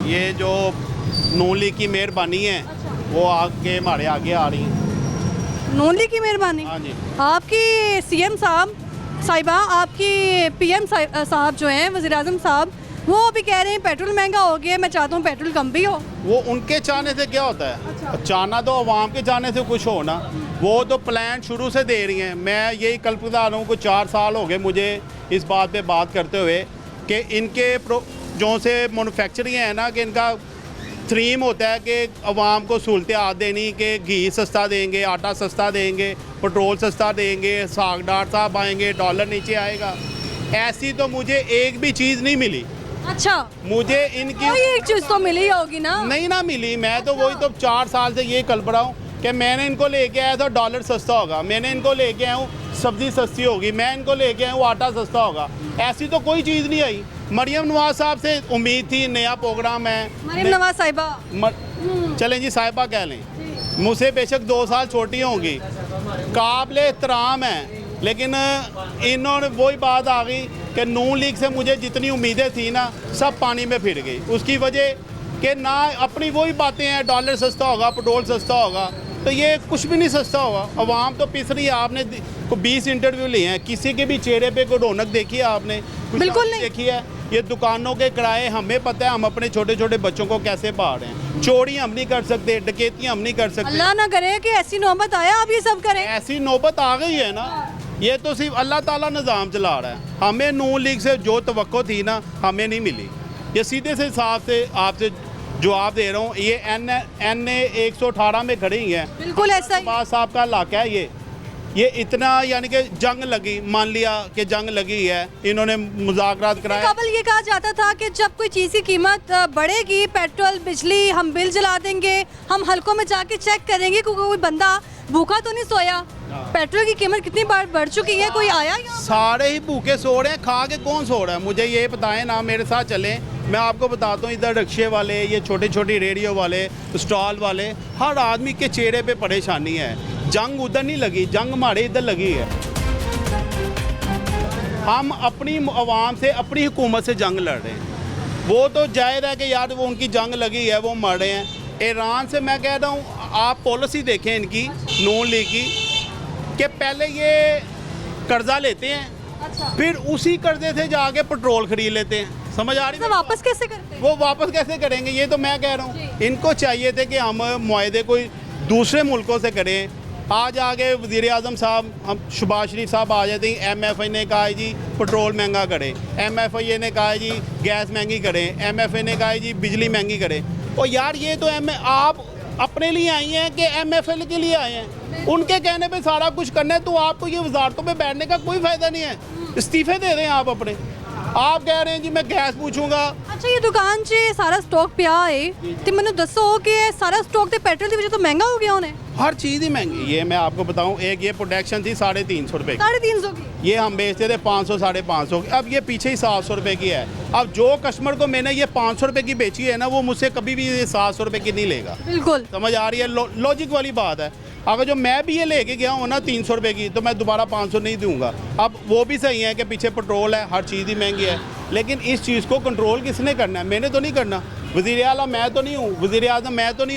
ये जो नून लीग की मेहरबानी है वो आगे हमारे आगे आ रही है। नून लीग की मेहरबानी। हाँ जी। आपकी सीएम साहिबा, आपकी पीएम साहब जो हैं, वज़ीर आज़म साहब, वो अभी कह रहे हैं पेट्रोल महंगा हो गया, मैं चाहता हूँ पेट्रोल कम भी हो। वो उनके चाहने से क्या होता है? चाहना तो अवाम के चाहने से कुछ हो ना। वो तो प्लान शुरू से दे रही हैं। मैं यही कल्पना रहा हूँ कि 4 साल हो गए मुझे इस बात पे बात करते हुए कि इनके जो से मैन्युफैक्चरिंग है ना, कि इनका थ्रीम होता है कि अवाम को सहूलतें आ देनी, कि घी सस्ता देंगे, आटा सस्ता देंगे, पेट्रोल सस्ता देंगे, सागदार साहब आएंगे, डॉलर नीचे आएगा। ऐसी तो मुझे एक भी चीज़ नहीं मिली। अच्छा, मुझे इनकी कोई एक चीज़ तो मिली होगी ना? नहीं ना मिली। मैं तो वही तो 4 साल से ये कल्प रहा हूँ कि मैंने इनको लेके आया था डॉलर सस्ता होगा, मैंने इनको लेके आया हूँ सब्ज़ी सस्ती होगी, मैं इनको लेके आया हूँ आटा सस्ता होगा। ऐसी तो कोई चीज़ नहीं आई। मरियम नवाज साहब से उम्मीद थी, नया प्रोग्राम है। मरियम नवाज साहिबा। चलें जी, साहिबा कह लें, मुझसे बेशक 2 साल छोटी होंगी, काबिल एहतराम है, लेकिन इन्होंने वही बात आ गई कि नून लीग से मुझे जितनी उम्मीदें थी ना, सब पानी में फिर गई। उसकी वजह कि ना अपनी वही बातें हैं, डॉलर सस्ता होगा, पेट्रोल सस्ता होगा, तो ये कुछ भी नहीं सस्ता होगा। अवाम तो पिस रही है। आपने 20 इंटरव्यू लिए हैं, किसी के भी चेहरे पे कोई रौनक देखी है आपने? बिल्कुल नहीं देखी है। ये दुकानों के किराए हमें पता है, हम अपने छोटे छोटे बच्चों को कैसे पाल रहे हैं। चोरी हम नहीं कर सकते, डकैतियाँ हम नहीं कर सकते। अल्लाह ना करे कि ऐसी नौबत आया आप ये सब करें। ऐसी नौबत आ गई है ना, ये तो सिर्फ अल्लाह ताला निज़ाम चला रहा है। हमें नून लीग से जो तवक्को थी ना, हमें नहीं मिली। ये सीधे से साफ से आपसे जवाब दे रहा हूँ। ये एन 118 में खड़ी ही है। बिल्कुल ऐसा ही। नवाज साहब का इलाका है ये इतना, यानी कि जंग लगी, मान लिया कि जंग लगी है, इन्होंने मुज़ाकरात कराए। कबल ये कहा जाता था कि जब कोई चीज़ की कीमत बढ़ेगी, पेट्रोल, बिजली, हम बिल जला देंगे, हम हलकों में जाके चेक करेंगे क्योंकि कोई बंदा भूखा तो नहीं सोया। पेट्रोल की कीमत कितनी बार बढ़ चुकी है, कोई आया यहाँ? सारे ही भूखे सो रहे हैं, खा के कौन सो रहा है? मुझे ये बताएं ना, मेरे साथ चलें, मैं आपको बताता हूँ। इधर रिक्शे वाले, ये छोटे छोटे रेडियो वाले, स्टॉल वाले, हर आदमी के चेहरे पे परेशानी है। जंग उधर नहीं लगी, जंग हमारे इधर लगी है। हम अपनी अवाम से, अपनी हुकूमत से जंग लड़ रहे हैं। वो तो जाहिर है कि यार वो उनकी जंग लगी है, वो मर रहे हैं। ईरान से मैं कह रहा हूँ, आप पॉलिसी देखें इनकी नून लीग की, कि पहले ये कर्जा लेते हैं, अच्छा, फिर उसी कर्जे से जाके पेट्रोल खरीद लेते हैं। समझ आ रही है? वापस कैसे करते हैं? वो वापस कैसे करेंगे? ये तो मैं कह रहा हूँ। इनको चाहिए थे कि हम मुआहदे कोई दूसरे मुल्कों से करें। आज आगे वज़ीर आज़म साहब, हम शहबाज शरीफ साहब आ जाते हैं, MFI ने कहा है जी पेट्रोल महंगा करें, MFI ने कहा है जी गैस महंगी करें, MFI ने कहा है जी बिजली महंगी करें। और यार ये तो आप अपने लिए आई हैं कि MFI के लिए आए हैं? उनके कहने पे सारा कुछ करना है, तो आपको ये वजारतों पे बैठने का कोई फ़ायदा नहीं है। इस्तीफ़े दे दें आप अपने। आप कह रहे हैं जी मैं गैस पूछूंगा। अच्छा, ये दुकान से सारा स्टॉक पिया है, तो मैंने दसो कि सारा स्टॉक ते पेट्रोल की वजह तो महंगा हो गया होने। हर चीज़ ही महंगी। ये मैं आपको बताऊं, एक ये प्रोडक्शन थी 350 रुपये की, 350 की। ये हम बेचते थे 500 साढ़े 500 की। अब ये पीछे ही 700 रुपये की है। अब जो कस्टमर को मैंने ये 500 रुपये की बेची है ना, वो मुझसे कभी भी ये 700 रुपये की नहीं लेगा। बिल्कुल समझ आ रही है? लॉजिक वाली बात है। अगर जो मैं भी ये लेके गया हूँ ना 300 रुपये की, तो मैं दोबारा 500 नहीं दूंगा। अब वो भी सही है कि पीछे पेट्रोल है, हर चीज़ ही महंगी है, लेकिन इस चीज़ को कंट्रोल किसने करना है? मैंने तो नहीं करना। वज़ीर आला मैं तो नहीं हूँ, वज़ीर आज़म मैं तो नहीं हूँ।